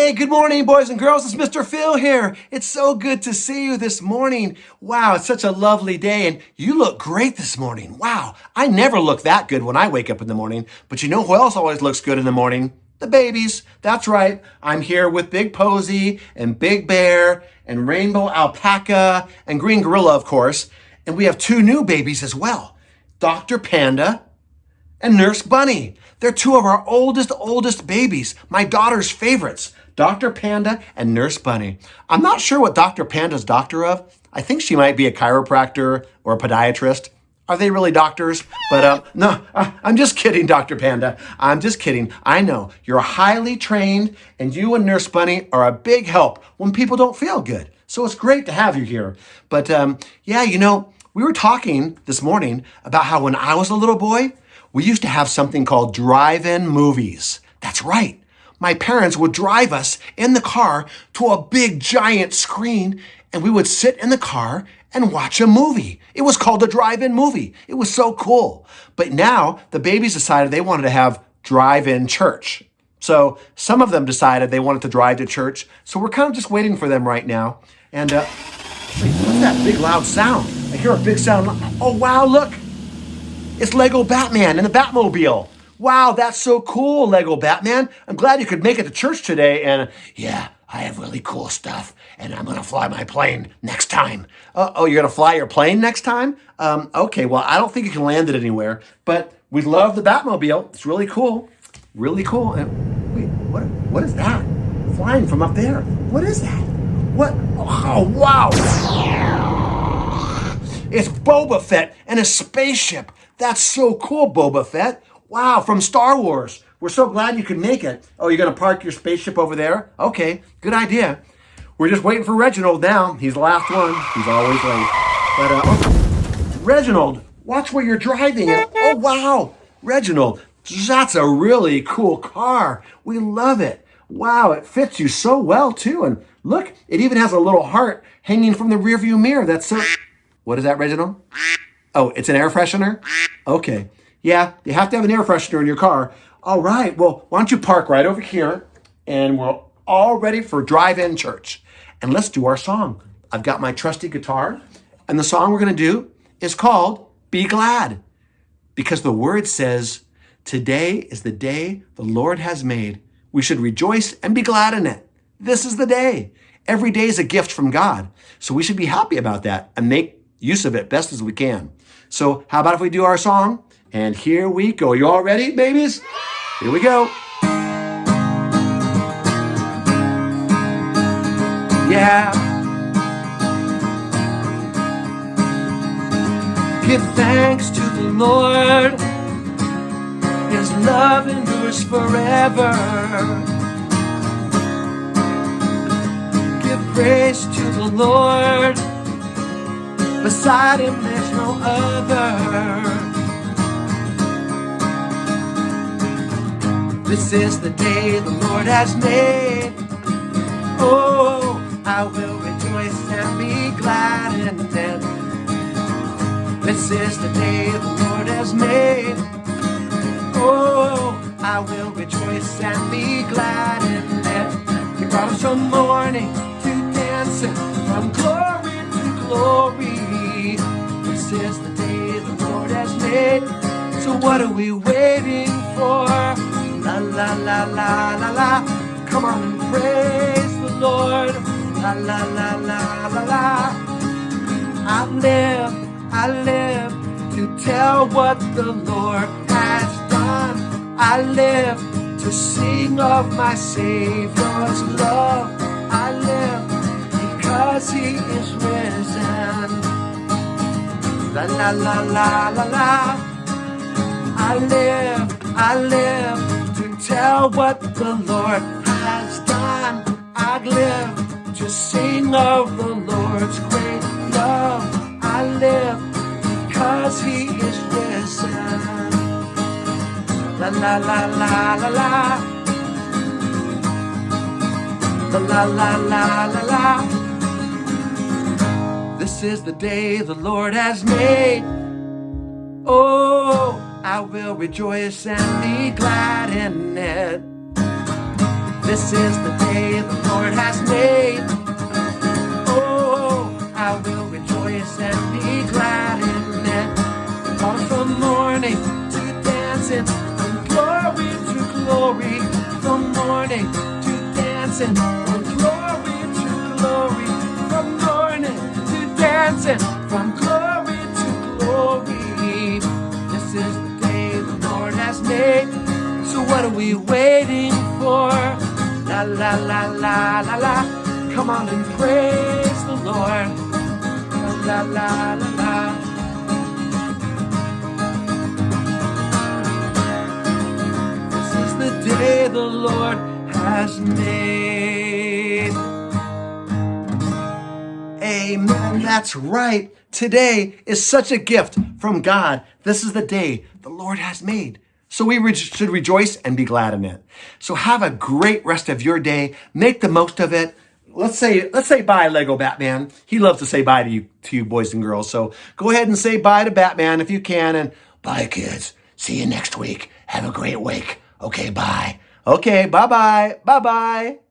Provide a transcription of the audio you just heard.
Hey, good morning, boys and girls. It's Mr. Phil here. It's so good to see you this morning. Wow, it's such a lovely day, and you look great this morning. Wow, I never look that good when I wake up in the morning, but you know who else always looks good in the morning? The babies. That's right. I'm here with Big Posy and Big Bear and Rainbow Alpaca and Green Gorilla, of course, and we have two new babies as well, Dr. Panda and Nurse Bunny. They're two of our oldest babies, my daughter's favorites, Dr. Panda and Nurse Bunny. I'm not sure what Dr. Panda's doctor of. I think she might be a chiropractor or a podiatrist. Are they really doctors? But no, I'm just kidding, Dr. Panda. I'm just kidding. I know you're highly trained, and you and Nurse Bunny are a big help when people don't feel good. So it's great to have you here. But yeah, we were talking this morning about how when I was a little boy, we used to have something called drive-in movies. That's right. My parents would drive us in the car to a big giant screen, and we would sit in the car and watch a movie. It was called a drive-in movie. It was so cool. But now the babies decided they wanted to have drive-in church. So some of them decided they wanted to drive to church. So we're kind of just waiting for them right now. And wait, what's that big loud sound? I hear a big sound. Oh, wow, look. It's Lego Batman in the Batmobile. Wow, that's so cool, Lego Batman. I'm glad you could make it to church today. And yeah, I have really cool stuff. And I'm going to fly my plane next time. Oh, you're going to fly your plane next time? Okay, well, I don't think you can land it anywhere. But we love the Batmobile. It's really cool. Really cool. And wait, what is that? Flying from up there. What is that? What? Oh, wow. It's Boba Fett and a spaceship. That's so cool, Boba Fett. Wow, from Star Wars. We're so glad you could make it. Oh, you're going to park your spaceship over there? Okay, good idea. We're just waiting for Reginald now. He's the last one. He's always late. But, Reginald, watch where you're driving. Oh, wow. Reginald, that's a really cool car. We love it. Wow, it fits you so well, too. And look, it even has a little heart hanging from the rearview mirror. That's so... What is that, Reginald? Oh, it's an air freshener? Okay. Yeah, you have to have an air freshener in your car. All right. Well, why don't you park right over here, and we're all ready for drive-in church. And let's do our song. I've got my trusty guitar, and the song we're going to do is called Be Glad, because the word says, today is the day the Lord has made. We should rejoice and be glad in it. This is the day. Every day is a gift from God. So we should be happy about that and make use of it best as we can. So how about if we do our song? And here we go. You all ready, babies? Here we go. Yeah. Give thanks to the Lord. His love endures forever. Give praise to the Lord. Beside him there's no other. This is the day the Lord has made. Oh, I will rejoice and be glad in it. This is the day the Lord has made. Oh, I will rejoice and be glad in it. He brought us from mourning to dancing, from glory to glory. This is the day the Lord has made. So what are we waiting for? La la la la la la. Come on and praise the Lord. La la la la la la. I live to tell what the Lord has done. I live to sing of my Savior's love. I live because he is risen. La la la la la la. I live to tell what the Lord has done. I live to sing of the Lord's great love. I live because he is risen. La la la la la la. La la la la la la. This is the day the Lord has made. Oh, I will rejoice and be glad in it. This is the day the Lord has made. Oh, I will rejoice and be glad in it. On from morning to dancing, from glory to glory, from morning to dancing, from glory to glory, from morning to dancing, from glory to glory. This is the day the Lord has made. So what are we waiting for? La la la la la la. Come on and praise the Lord. La la la la la. This is the day the Lord has made. Amen. That's right. Today is such a gift from God. This is the day the Lord has made. So we should rejoice and be glad in it. So have a great rest of your day. Make the most of it. Let's say bye, Lego Batman. He loves to say bye to you boys and girls. So go ahead and say bye to Batman if you can. And bye, kids. See you next week. Have a great week. Okay, bye. Okay, bye-bye. Bye-bye.